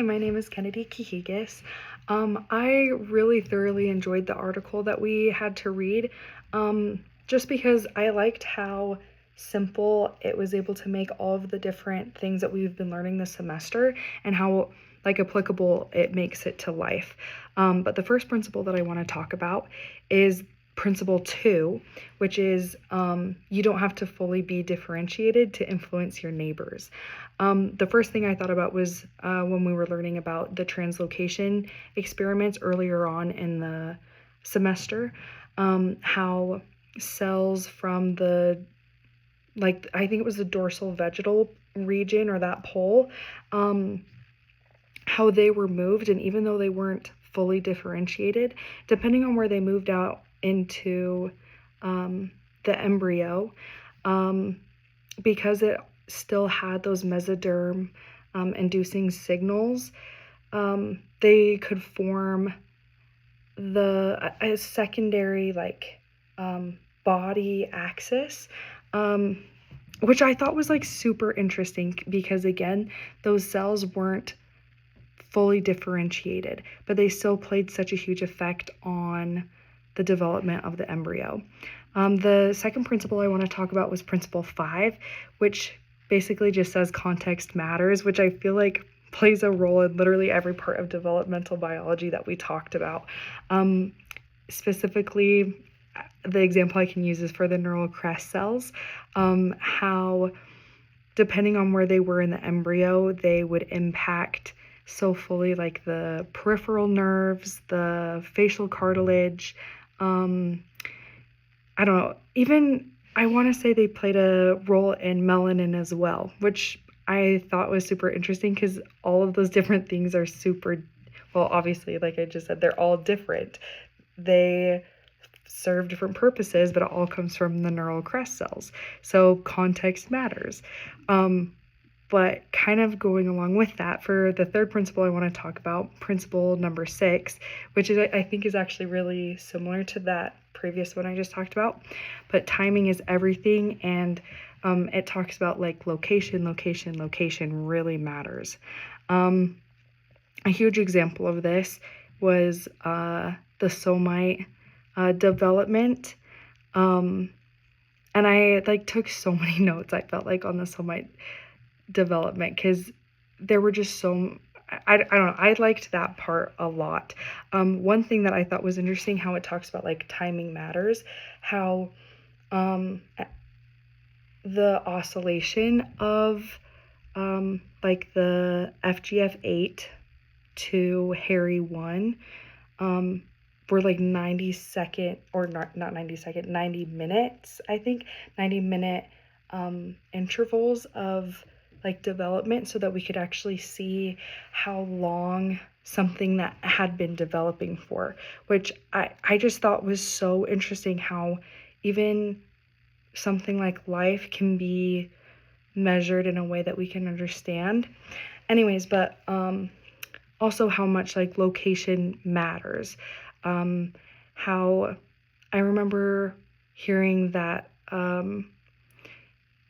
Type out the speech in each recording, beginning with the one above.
my name is Kennedy Kihigis. I really thoroughly enjoyed the article that we had to read, just because I liked how simple it was able to make all of the different things that we've been learning this semester and how applicable it makes it to life. But the first principle that I want to talk about is principle 2, which is you don't have to fully be differentiated to influence your neighbors. The first thing I thought about was when we were learning about the translocation experiments earlier on in the semester, how cells from the, I think it was the dorsal vegetal region or that pole, how they were moved, and even though they weren't fully differentiated, depending on where they moved out into the embryo, because it still had those mesoderm inducing signals, they could form a secondary body axis, which I thought was super interesting because again, those cells weren't fully differentiated, but they still played such a huge effect on the development of the embryo. The second principle I want to talk about was principle 5, which basically just says context matters, which I feel like plays a role in literally every part of developmental biology that we talked about. Specifically, the example I can use is for the neural crest cells, how depending on where they were in the embryo, they would impact so fully the peripheral nerves, the facial cartilage, I don't know, even I want to say they played a role in melanin as well, which I thought was super interesting because all of those different things are well, obviously, like I just said, they're all different. They serve different purposes, but it all comes from the neural crest cells. So context matters. But kind of going along with that, for the third principle I want to talk about, principle number 6, which is I think is actually really similar to that previous one I just talked about, but timing is everything, and it talks about location really matters. A huge example of this was the somite development, and I took so many notes, I felt on the somite development because there were just I don't know, I liked that part a lot. One thing that I thought was interesting, how it talks about timing matters, how the oscillation of the FGF8 to Harry 1 were 90-second, or not 90-second, 90 minutes, I think, 90-minute intervals of development, so that we could actually see how long something that had been developing for, which I just thought was so interesting, how even something like life can be measured in a way that we can understand. Anyways, but also how much location matters. How I remember hearing that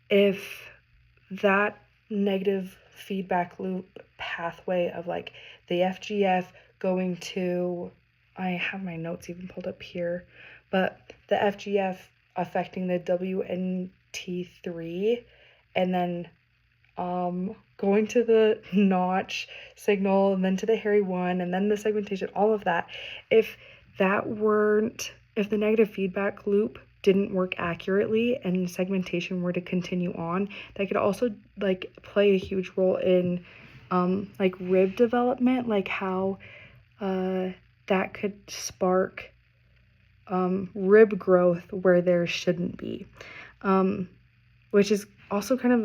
if that negative feedback loop pathway of the FGF going to, I have my notes even pulled up here, but the FGF affecting the WNT3 and then going to the notch signal and then to the Harry 1 and then the segmentation, all of that, if the negative feedback loop didn't work accurately and segmentation were to continue on, that could also play a huge role in rib development, how that could spark rib growth where there shouldn't be, which is also kind of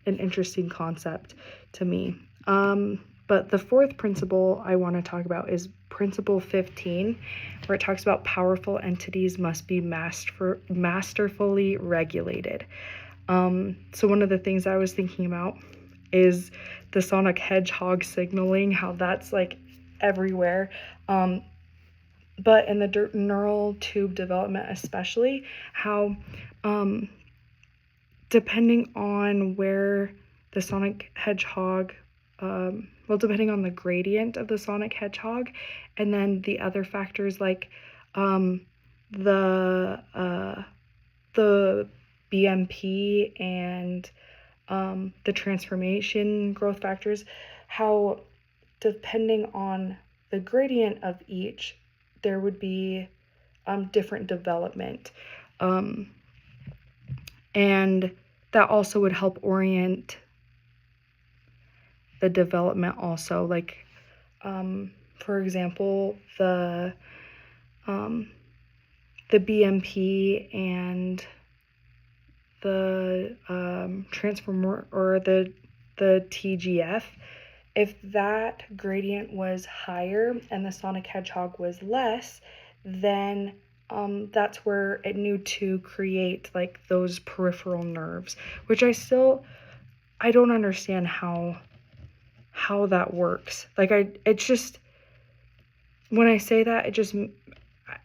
an interesting concept to me. But the fourth principle I want to talk about is principle 15, where it talks about powerful entities must be masterfully regulated. So one of the things I was thinking about is the sonic hedgehog signaling, how that's everywhere. But in the neural tube development especially, how depending on where the sonic hedgehog well, depending on the gradient of the sonic hedgehog, and then the other factors like the BMP and the transformation growth factors, how depending on the gradient of each, there would be different development. And that also would help orient the development also. Like, for example, the BMP and the transformer or the TGF, if that gradient was higher and the sonic hedgehog was less, then that's where it knew to create like those peripheral nerves, which I don't understand how that works. Like it's just, when I say that,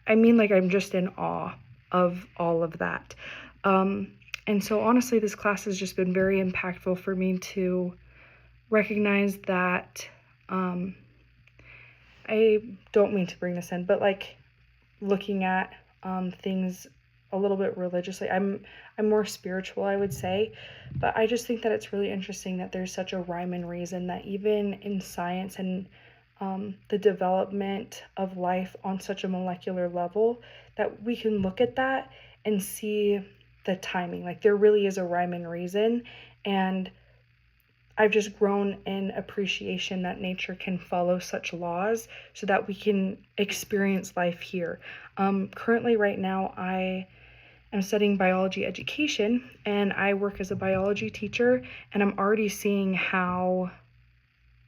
I mean like I'm just in awe of all of that. And so honestly, this class has just been very impactful for me to recognize that, I don't mean to bring this in, but like looking at things a little bit religiously. I'm more spiritual, I would say, but I just think that it's really interesting that there's such a rhyme and reason that even in science and the development of life on such a molecular level, that we can look at that and see the timing. Like there really is a rhyme and reason, and I've just grown in appreciation that nature can follow such laws so that we can experience life here. Currently, right now, I am studying biology education and I work as a biology teacher, and I'm already seeing how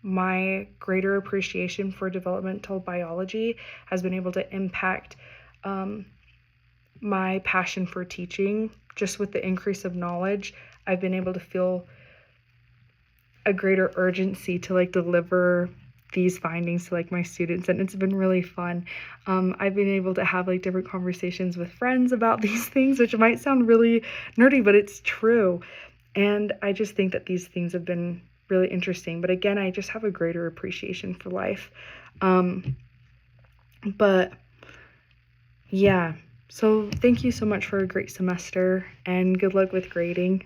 my greater appreciation for developmental biology has been able to impact my passion for teaching. Just with the increase of knowledge, I've been able to feel a greater urgency to like deliver these findings to like my students, and it's been really fun. I've been able to have like different conversations with friends about these things, which might sound really nerdy, but it's true. And I just think that these things have been really interesting. But again, I just have a greater appreciation for life. But yeah, so thank you so much for a great semester and good luck with grading.